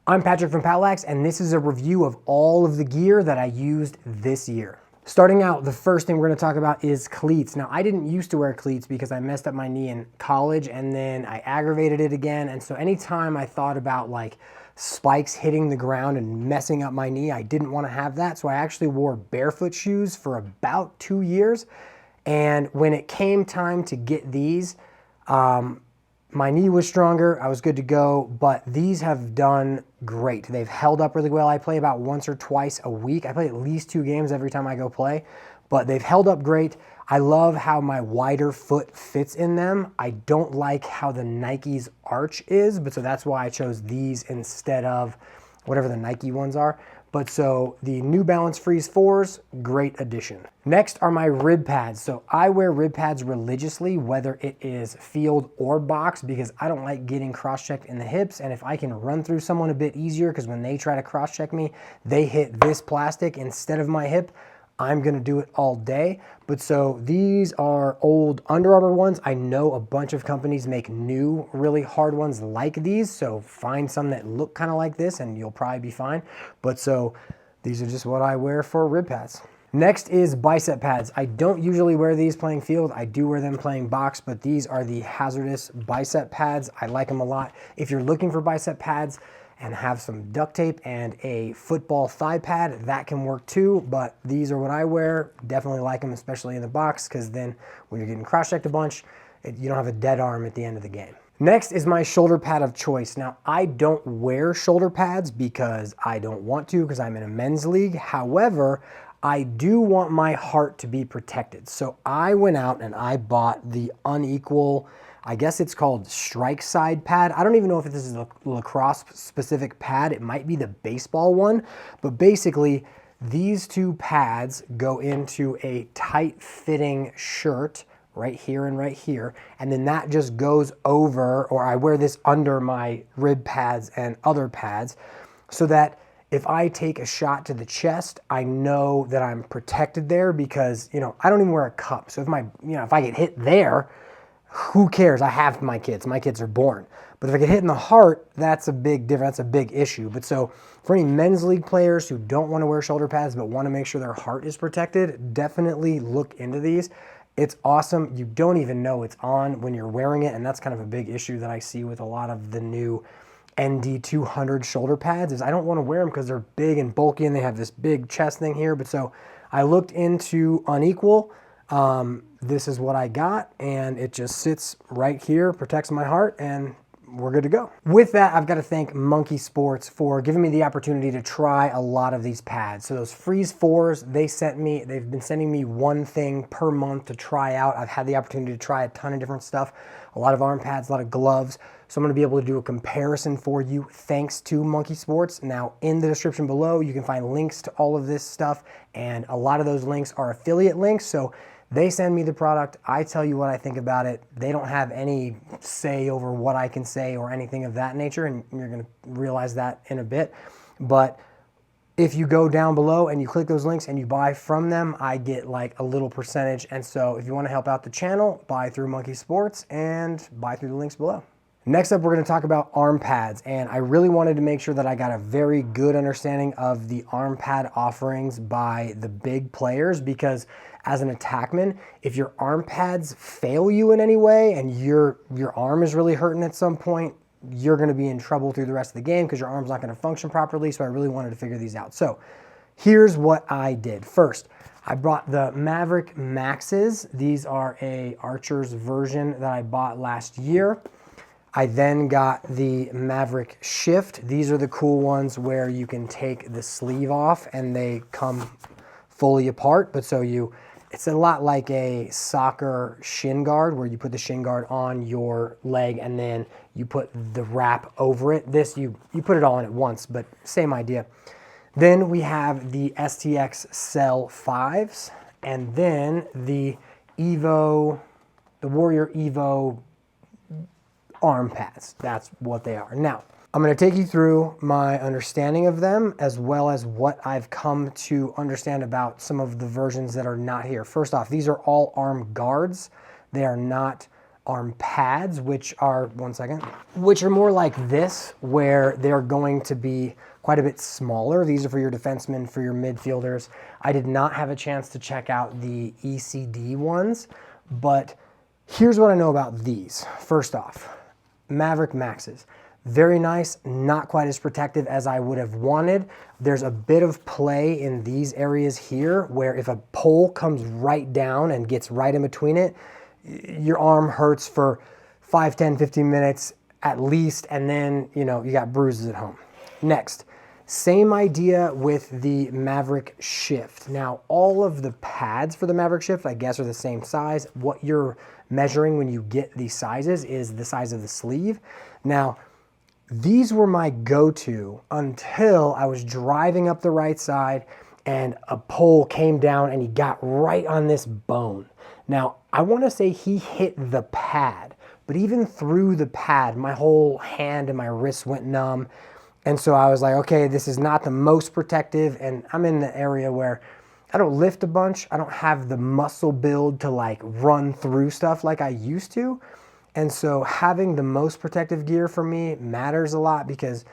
I'm Patrick from POWLAX, and this is a review of all of the gear that I used this year. Starting out, the first thing we're going to talk about is cleats. Now, I didn't used to wear cleats because I messed up my knee in college and then I aggravated it again. And so anytime I thought about like spikes hitting the ground and messing up my knee, I didn't want to have that. So I actually wore barefoot shoes for about 2 years. And when it came time to get these, my knee was stronger, I was good to go, but these have done great. They've held up really well. I play about once or twice a week. I play at least 2 games every time I go play, but they've held up great. I love how my wider foot fits in them. I don't like how the Nike's arch is, but so that's why I chose these instead of whatever the Nike ones are. But so the New Balance Freeze 4s, great addition. Next are my rib pads. So I wear rib pads religiously, whether it is field or box, because I don't like getting cross-checked in the hips. And if I can run through someone a bit easier, because when they try to cross-check me, they hit this plastic instead of my hip, I'm gonna do it all day. But so these are old Under Armour ones. I know a bunch of companies make new, really hard ones like these. So find some that look kind of like this and you'll probably be fine. But so these are just what I wear for rib pads. Next is bicep pads. I don't usually wear these playing field. I do wear them playing box, but these are the Hazardous bicep pads. I like them a lot. If you're looking for bicep pads and have some duct tape and a football thigh pad, that can work too, but these are what I wear. Definitely like them, especially in the box, because then when you're getting cross-checked a bunch, you don't have a dead arm at the end of the game. Next is my shoulder pad of choice. Now, I don't wear shoulder pads because I don't want to, because I'm in a men's league. However, I do want my heart to be protected. So I went out and I bought the Unequal, I guess it's called strike side pad. I don't even know if this is a lacrosse specific pad. It might be the baseball one, but basically these two pads go into a tight fitting shirt right here and right here. And then that just goes over, or I wear this under my rib pads and other pads so that if I take a shot to the chest, I know that I'm protected there because, you know, I don't even wear a cup. So if I get hit there, who cares? I have my kids. My kids are born. But if I get hit in the heart, that's a big difference. That's a big issue. But so for any men's league players who don't want to wear shoulder pads but want to make sure their heart is protected, definitely look into these. It's awesome. You don't even know it's on when you're wearing it, and that's kind of a big issue that I see with a lot of the new ND200 shoulder pads is I don't want to wear them because they're big and bulky and they have this big chest thing here. But so I looked into Unequal. This is what I got, and it just sits right here, protects my heart, and we're good to go. With that, I've got to thank Monkey Sports for giving me the opportunity to try a lot of these pads. So those Freeze 4s, they've been sending me one thing per month to try out. I've had the opportunity to try a ton of different stuff, a lot of arm pads, a lot of gloves. So I'm going to be able to do a comparison for you thanks to Monkey Sports. Now, in the description below, you can find links to all of this stuff, and a lot of those links are affiliate links. So they send me the product, I tell you what I think about it. They don't have any say over what I can say or anything of that nature, and you're gonna realize that in a bit. But if you go down below and you click those links and you buy from them, I get like a little percentage. And so if you wanna help out the channel, buy through Monkey Sports and buy through the links below. Next up, we're going to talk about arm pads, and I really wanted to make sure that I got a very good understanding of the arm pad offerings by the big players, because as an attackman, if your arm pads fail you in any way and your arm is really hurting at some point, you're going to be in trouble through the rest of the game because your arm's not going to function properly. So I really wanted to figure these out. So here's what I did. First, I bought the Maverick Maxes. These are a Archer's version that I bought last year. I then got the Maverick Shift. These are the cool ones where you can take the sleeve off and they come fully apart. But so it's a lot like a soccer shin guard where you put the shin guard on your leg and then you put the wrap over it. This, you put it all in at once, but same idea. Then we have the STX Cell 5s, and then the Warrior Evo arm pads. That's what they are. Now, I'm going to take you through my understanding of them as well as what I've come to understand about some of the versions that are not here. First off, these are all arm guards. They are not arm pads, which are, one second, which are more like this, where they're going to be quite a bit smaller. These are for your defensemen, for your midfielders. I did not have a chance to check out the ECD ones, but here's what I know about these. First off, Maverick Maxes. Very nice, not quite as protective as I would have wanted. There's a bit of play in these areas here where if a pole comes right down and gets right in between it, your arm hurts for 5, 10, 15 minutes at least, and then, you know, you got bruises at home. Next, same idea with the Maverick Shift. Now, all of the pads for the Maverick Shift, I guess, are the same size. What you're measuring when you get these sizes is the size of the sleeve. Now, these were my go-to until I was driving up the right side and a pole came down and he got right on this bone. Now, I want to say he hit the pad, but even through the pad, my whole hand and my wrist went numb. And so I was like, okay, this is not the most protective, and I'm in the area where I don't lift a bunch. I don't have the muscle build to like run through stuff like I used to. And so having the most protective gear for me matters a lot, because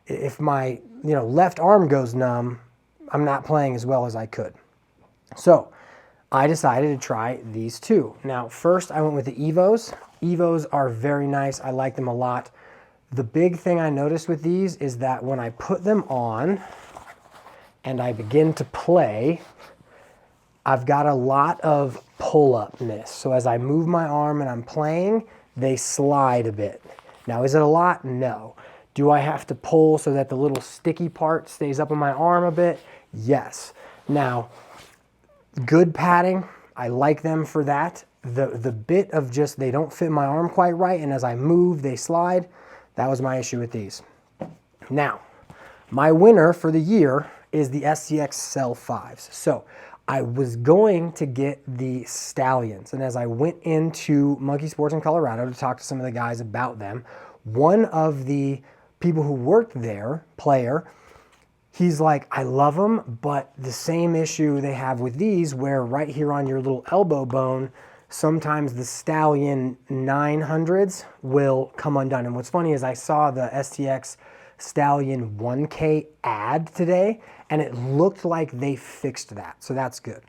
if my left arm goes numb, I'm not playing as well as I could. So I decided to try these two. Now, first I went with the Evos. Evos are very nice. I like them a lot. The big thing I noticed with these is that when I put them on and I begin to play, I've got a lot of pull-upness. So as I move my arm and I'm playing, they slide a bit. Now, is it a lot? No. Do I have to pull so that the little sticky part stays up on my arm a bit? Yes. Now, good padding, I like them for that. The bit of just they don't fit my arm quite right, and as I move, they slide. That was my issue with these. Now, my winner for the year is the STX Cell 5s. So I was going to get the Stallions, and as I went into Monkey Sports in Colorado to talk to some of the guys about them, one of the people who worked there, player, he's like, I love them, but the same issue they have with these, where right here on your little elbow bone, sometimes the Stallion 900s will come undone. And what's funny is I saw the STX Stallion 1K ad today, and it looked like they fixed that, so that's good.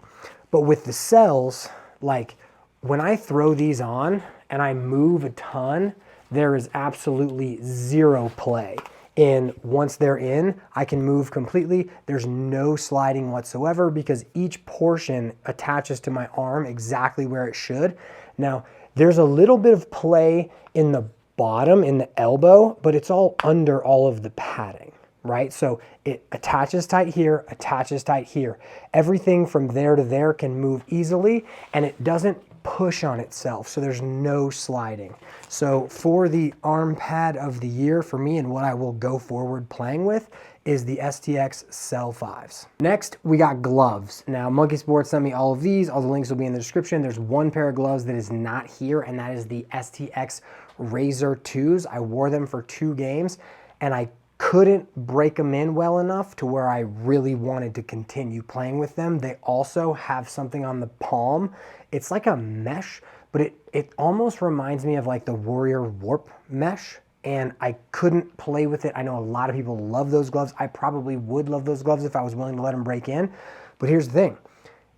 But with the cells, like when I throw these on and I move a ton, there is absolutely zero play. And once they're in, I can move completely. There's no sliding whatsoever because each portion attaches to my arm exactly where it should. Now, there's a little bit of play in the bottom, in the elbow, but it's all under all of the padding, right? So it attaches tight here, attaches tight here. Everything from there to there can move easily, and it doesn't push on itself, so there's no sliding. So for the arm pad of the year for me, and what I will go forward playing with, is the STX Cell 5s. Next, we got gloves. Now, Monkey Sports sent me all of these. All the links will be in the description. There's one pair of gloves that is not here, and that is the STX Razor 2s. I wore them for 2 games, and I couldn't break them in well enough to where I really wanted to continue playing with them. They also have something on the palm. It's like a mesh, but it almost reminds me of like the Warrior Warp mesh, and I couldn't play with it. I know a lot of people love those gloves. I probably would love those gloves if I was willing to let them break in. But here's the thing.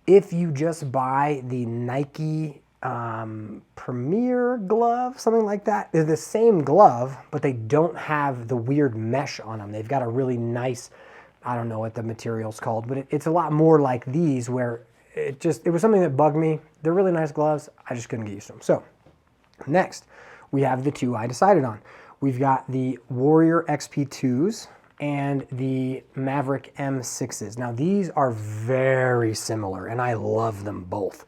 If you just buy the Nike Premier glove, something like that, they're the same glove, but they don't have the weird mesh on them. They've got a really nice, I don't know what the material's called, but it's a lot more like these, where it was something that bugged me. They're really nice gloves. I just couldn't get used to them. So next, we have the two I decided on. We've got the Warrior XP2s and the Maverick M6s. Now, these are very similar, and I love them both.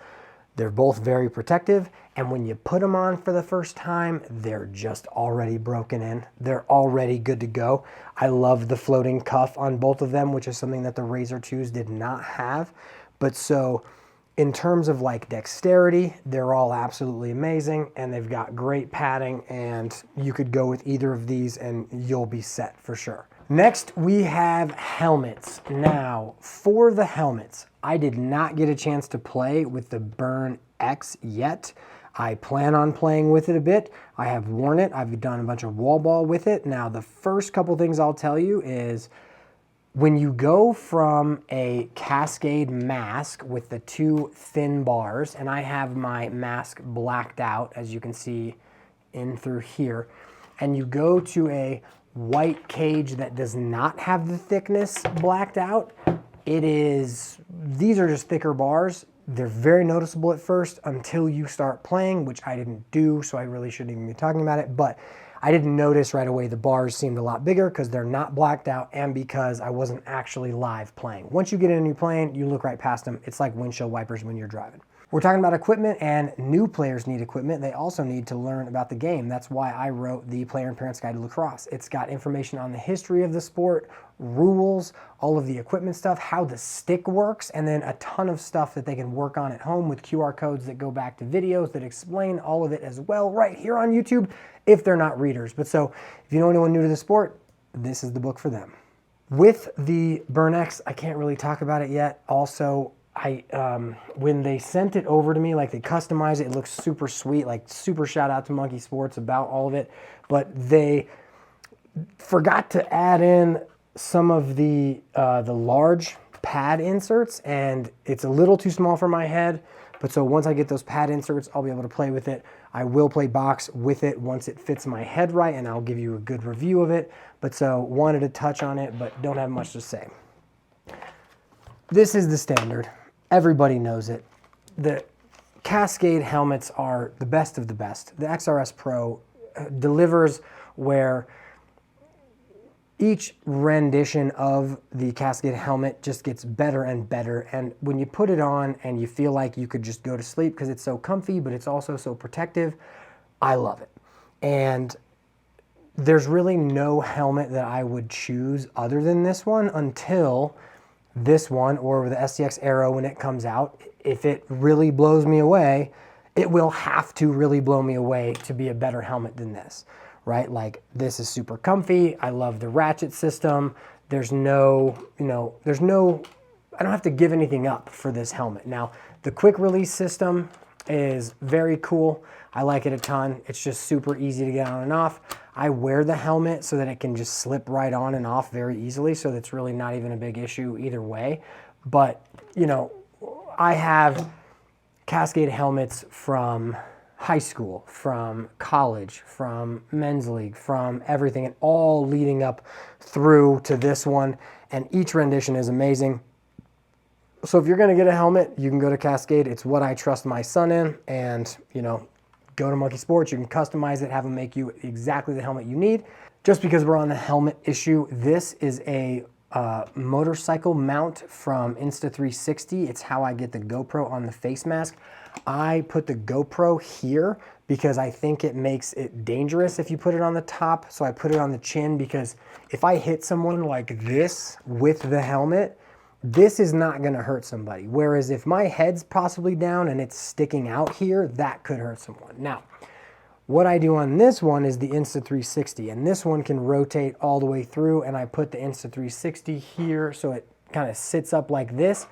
They're both very protective, and when you put them on for the first time, they're just already broken in. They're already good to go. I love the floating cuff on both of them, which is something that the Razor 2s did not have. But so in terms of like dexterity, they're all absolutely amazing, and they've got great padding, and you could go with either of these and you'll be set for sure. Next, we have helmets. Now, for the helmets, I did not get a chance to play with the Burn X yet. I plan on playing with it a bit. I have worn it. I've done a bunch of wall ball with it. Now, the first couple things I'll tell you is when you go from a Cascade mask with the two thin bars, and I have my mask blacked out, as you can see in through here, and you go to a white cage that does not have the thickness blacked out, these are just thicker bars. They're very noticeable at first until you start playing, which I didn't do, so I really shouldn't even be talking about it, but I didn't notice right away the bars seemed a lot bigger because they're not blacked out and because I wasn't actually live playing. Once you get in and you're playing, you look right past them. It's like windshield wipers when you're driving. We're talking about equipment, and new players need equipment. They also need to learn about the game. That's why I wrote the Player and Parent's Guide to Lacrosse. It's got information on the history of the sport, rules, all of the equipment stuff, how the stick works, and then a ton of stuff that they can work on at home with QR codes that go back to videos that explain all of it as well right here on YouTube if they're not readers. But so if you know anyone new to the sport, this is the book for them. With the Burn X, I can't really talk about it yet. Also, when they sent it over to me, like they customized it, it looks super sweet, like super shout out to Monkey Sports about all of it, but they forgot to add in some of the large pad inserts, and it's a little too small for my head, but so once I get those pad inserts, I'll be able to play with it. I will play box with it once it fits my head right, and I'll give you a good review of it, but so wanted to touch on it, but don't have much to say. This is the standard. Everybody knows it. The Cascade helmets are the best of the best. The XRS Pro delivers where each rendition of the Cascade helmet just gets better and better. And when you put it on and you feel like you could just go to sleep because it's so comfy, but it's also so protective, I love it. And there's really no helmet that I would choose other than this one until this one or the STX Aero when it comes out. If it really blows me away, it will have to really blow me away to be a better helmet than this, right? Like this is super comfy. I love the ratchet system. There's no, I don't have to give anything up for this helmet. Now, the quick release system is very cool. I like it a ton. It's just super easy to get on and off. I wear the helmet so that it can just slip right on and off very easily, so that's really not even a big issue either way. But, I have Cascade helmets from high school, from college, from men's league, from everything, and all leading up through to this one, and each rendition is amazing. So if you're gonna get a helmet, you can go to Cascade. It's what I trust my son in, and go to Monkey Sports, you can customize it, have them make you exactly the helmet you need. Just because we're on the helmet issue, this is a motorcycle mount from Insta360. It's how I get the GoPro on the face mask. I put the GoPro here because I think it makes it dangerous if you put it on the top. So I put it on the chin because if I hit someone like this with the helmet, this is not gonna hurt somebody. Whereas if my head's possibly down and it's sticking out here, that could hurt someone. Now, what I do on this one is the Insta360, and this one can rotate all the way through, and I put the Insta360 here so it kind of sits up like this.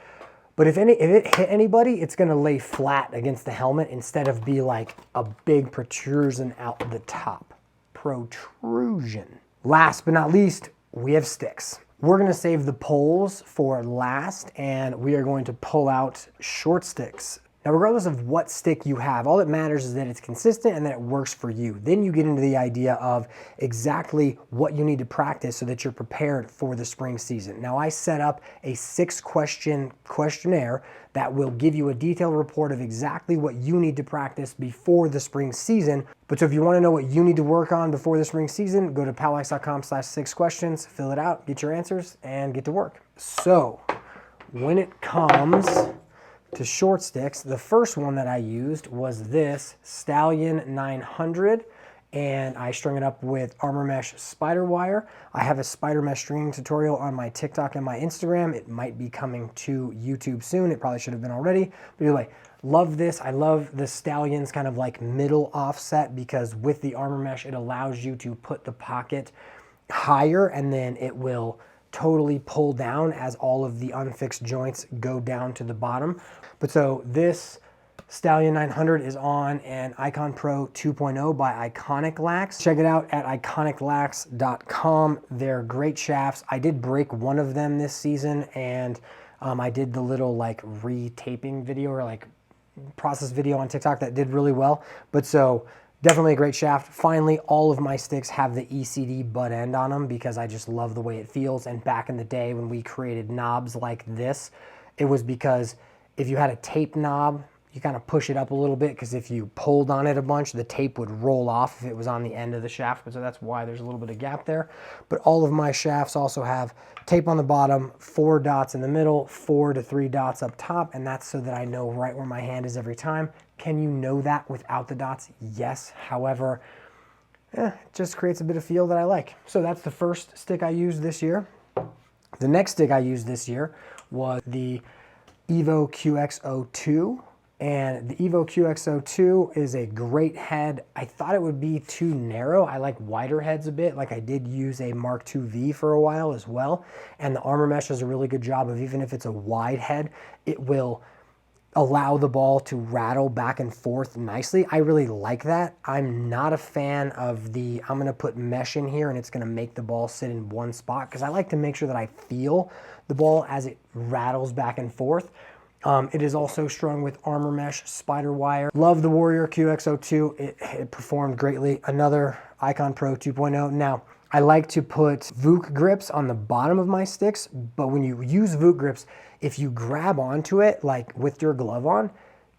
But if it hit anybody, it's gonna lay flat against the helmet instead of be like a big protrusion out the top. Protrusion. Last but not least, we have sticks. We're gonna save the poles for last, and we are going to pull out short sticks. Now, regardless of what stick you have, all that matters is that it's consistent and that it works for you. Then you get into the idea of exactly what you need to practice so that you're prepared for the spring season. Now, I set up a 6-question questionnaire that will give you a detailed report of exactly what you need to practice before the spring season. But so if you want to know what you need to work on before the spring season, go to POWLAX.com/6questions, fill it out, get your answers, and get to work. So when it comes to short sticks, the first one that I used was this Stallion 900, and I strung it up with Armor Mesh spider wire. I have a spider mesh stringing tutorial on my TikTok and my Instagram. It might be coming to YouTube soon. It probably should have been already. But anyway, love this. I love the Stallion's kind of like middle offset because with the Armor Mesh, it allows you to put the pocket higher and then it will totally pull down as all of the unfixed joints go down to the bottom. But so this Stallion 900 is on an Icon Pro 2.0 by Lacrosse. Check it out at iconiclax.com. They're great shafts. I did break one of them this season, and I did the little like retaping video or like process video on TikTok that did really well. But so definitely a great shaft. Finally, all of my sticks have the ECD butt end on them because I just love the way it feels. And back in the day when we created knobs like this, it was because if you had a tape knob, you kind of push it up a little bit because if you pulled on it a bunch, the tape would roll off if it was on the end of the shaft. So that's why there's a little bit of gap there. But all of my shafts also have tape on the bottom, 4 dots in the middle, 4 to 3 dots up top, and that's so that I know right where my hand is every time. Can you know that without the dots? Yes. However, it just creates a bit of feel that I like. So that's the first stick I used this year. The next stick I used this year was the Evo QX02. And the Evo QX02 is a great head. I thought it would be too narrow. I like wider heads a bit. Like I did use a Mark II V for a while as well. And the armor mesh does a really good job of, even if it's a wide head, it will allow the ball to rattle back and forth nicely. I really like that. I'm not a fan of the, I'm gonna put mesh in here and it's gonna make the ball sit in one spot, because I like to make sure that I feel the ball as it rattles back and forth. It is also strung with armor mesh spider wire. Love the Warrior QX02. It performed greatly. Another Icon Pro 2.0. Now, I like to put VOOC grips on the bottom of my sticks, but when you use VOOC grips, if you grab onto it, like with your glove on,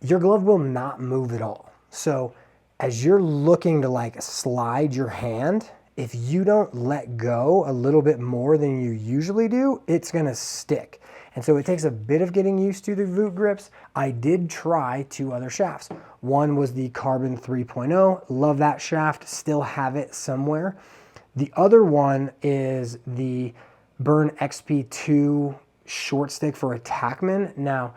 your glove will not move at all. So as you're looking to like slide your hand, if you don't let go a little bit more than you usually do, it's gonna stick. And so it takes a bit of getting used to the VOOC grips. I did try 2 other shafts. One was the Carbon 3.0. Love that shaft, still have it somewhere. The other one is the Burn XP2 short stick for Attackman. Now,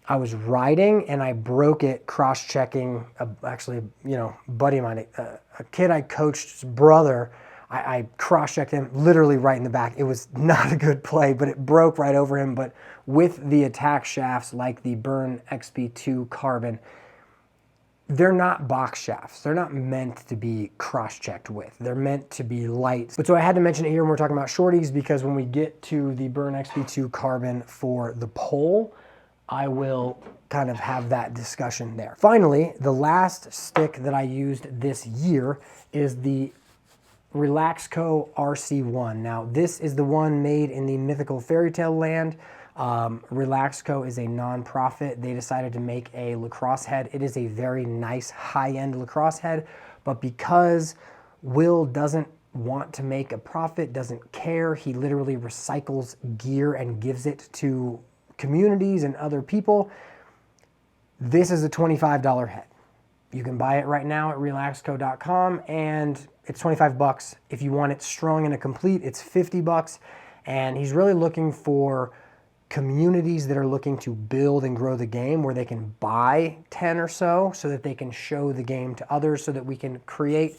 I was riding and I broke it cross-checking, actually, you know, buddy of mine, a kid I coached's brother. I cross-checked him literally right in the back. It was not a good play, but it broke right over him. But with the attack shafts like the Burn XP2 Carbon, they're not box shafts. They're not meant to be cross-checked with. They're meant to be light. But so I had to mention it here when we're talking about shorties, because when we get to the Burn XP2 Carbon for the pole, I will kind of have that discussion there. Finally, the last stick that I used this year is the Relaxco RC1. Now, this is the one made in the mythical fairy tale land. Relaxco is a non-profit. They decided to make a lacrosse head. It is a very nice high-end lacrosse head, but because Will doesn't want to make a profit, doesn't care, he literally recycles gear and gives it to communities and other people. This is a $25 head. You can buy it right now at relaxco.com, and it's 25 bucks. If you want it strung and a complete, it's 50 bucks. And he's really looking for communities that are looking to build and grow the game, where they can buy 10 or so that they can show the game to others, so that we can create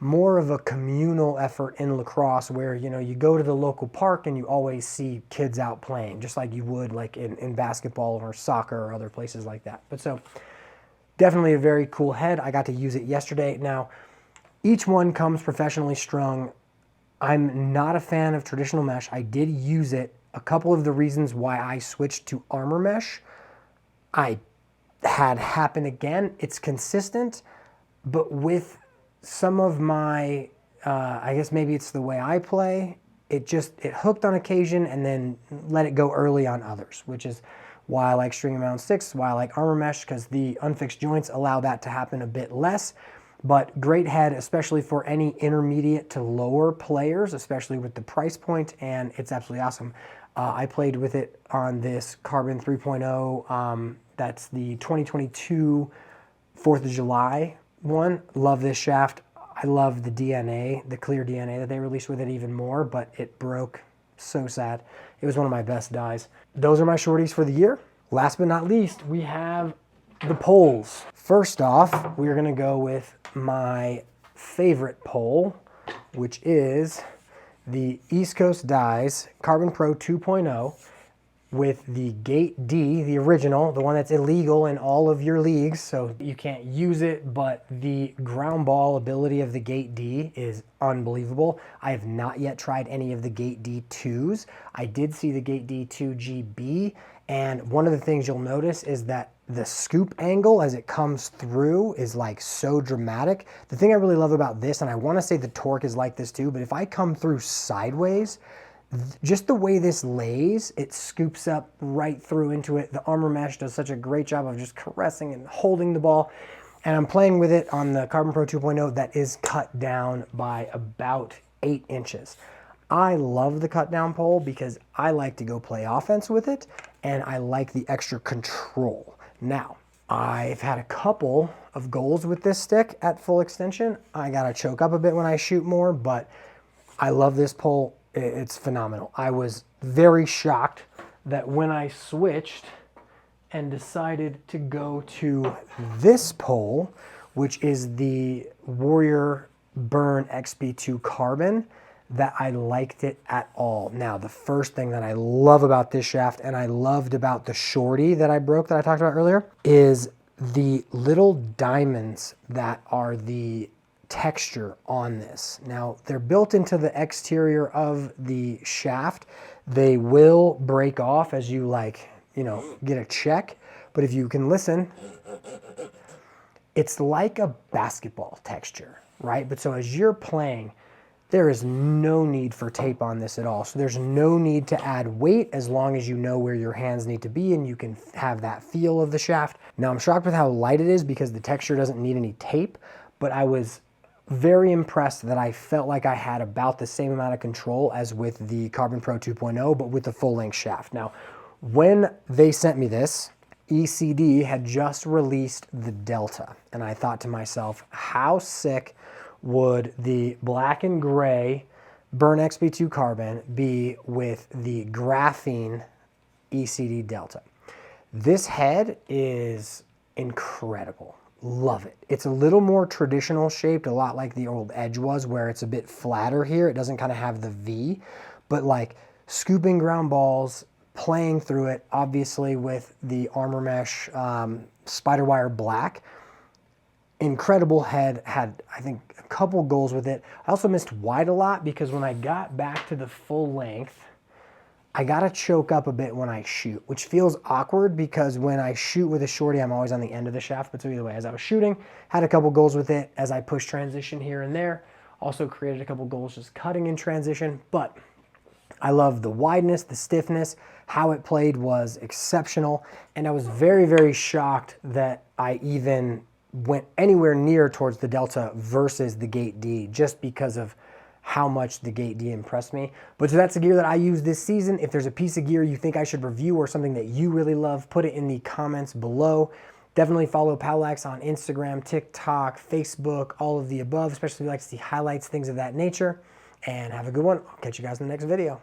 more of a communal effort in lacrosse, where, you know, you go to the local park and you always see kids out playing, just like you would like in basketball or soccer or other places like that. But so definitely a very cool head. I got to use it yesterday. Now, each one comes professionally strung. I'm not a fan of traditional mesh. I did use it. A couple of the reasons why I switched to armor mesh, I had happen again. It's consistent, but with some of my, I guess maybe it's the way I play, it hooked on occasion and then let it go early on others, which is why I like string mount sticks, why I like armor mesh, because the unfixed joints allow that to happen a bit less. But great head, especially for any intermediate to lower players, especially with the price point, and it's absolutely awesome. I played with it on this Carbon 3.0. That's the 2022 4th of July one. Love this shaft. I love the DNA, the clear DNA that they released with it even more, but it broke. So sad. It was one of my best dies. Those are my shorties for the year. Last but not least, we have the poles. First off, we're gonna go with my favorite pole, which is the East Coast Dies Carbon Pro 2.0. with the Gate D, the original, the one that's illegal in all of your leagues, so you can't use it, but the ground ball ability of the Gate D is unbelievable. I have not yet tried any of the Gate D2s. I did see the Gate D2 GB, and one of the things you'll notice is that the scoop angle as it comes through is like so dramatic. The thing I really love about this, and I want to say the torque is like this too, but if I come through sideways, just the way this lays, it scoops up right through into it. The armor mesh does such a great job of just caressing and holding the ball. And I'm playing with it on the Carbon Pro 2.0 that is cut down by about 8 inches. I love the cut down pole because I like to go play offense with it, and I like the extra control. Now, I've had a couple of goals with this stick at full extension. I gotta choke up a bit when I shoot more, but I love this pole. It's phenomenal. I was very shocked that when I switched and decided to go to this pole, which is the Warrior Burn XP2 Carbon, that I liked it at all. Now, the first thing that I love about this shaft, and I loved about the shorty that I broke that I talked about earlier, is the little diamonds that are the texture on this. Now, they're built into the exterior of the shaft. They will break off as you get a check, but if you can listen, it's like a basketball texture, right? But so as you're playing, there is no need for tape on this at all. So there's no need to add weight as long as you know where your hands need to be and you can have that feel of the shaft. Now, I'm shocked with how light it is because the texture doesn't need any tape, but I was very impressed that I felt like I had about the same amount of control as with the Carbon Pro 2.0, but with the full length shaft. Now, when they sent me this, ECD had just released the Delta, and I thought to myself, how sick would the black and gray Burn XP2 Carbon be with the graphene ECD Delta? This head is incredible. Love it. It's a little more traditional shaped, a lot like the old Edge was, where it's a bit flatter here. It doesn't kind of have the V, but like scooping ground balls, playing through it, obviously with the armor mesh spider wire black. Incredible head, had I think a couple goals with it. I also missed wide a lot because when I got back to the full length, I gotta choke up a bit when I shoot, which feels awkward because when I shoot with a shorty, I'm always on the end of the shaft. But so either way, as I was shooting, had a couple goals with it as I pushed transition here and there. Also created a couple goals just cutting in transition, but I love the wideness, the stiffness, how it played was exceptional. And I was very, very shocked that I even went anywhere near towards the Delta versus the Gate D just because of how much the Gate D impressed me. But so that's the gear that I use this season. If there's a piece of gear you think I should review or something that you really love, put it in the comments below. Definitely follow POWLAX on Instagram, TikTok, Facebook, all of the above, especially if you like to see highlights, things of that nature. And have a good one. I'll catch you guys in the next video.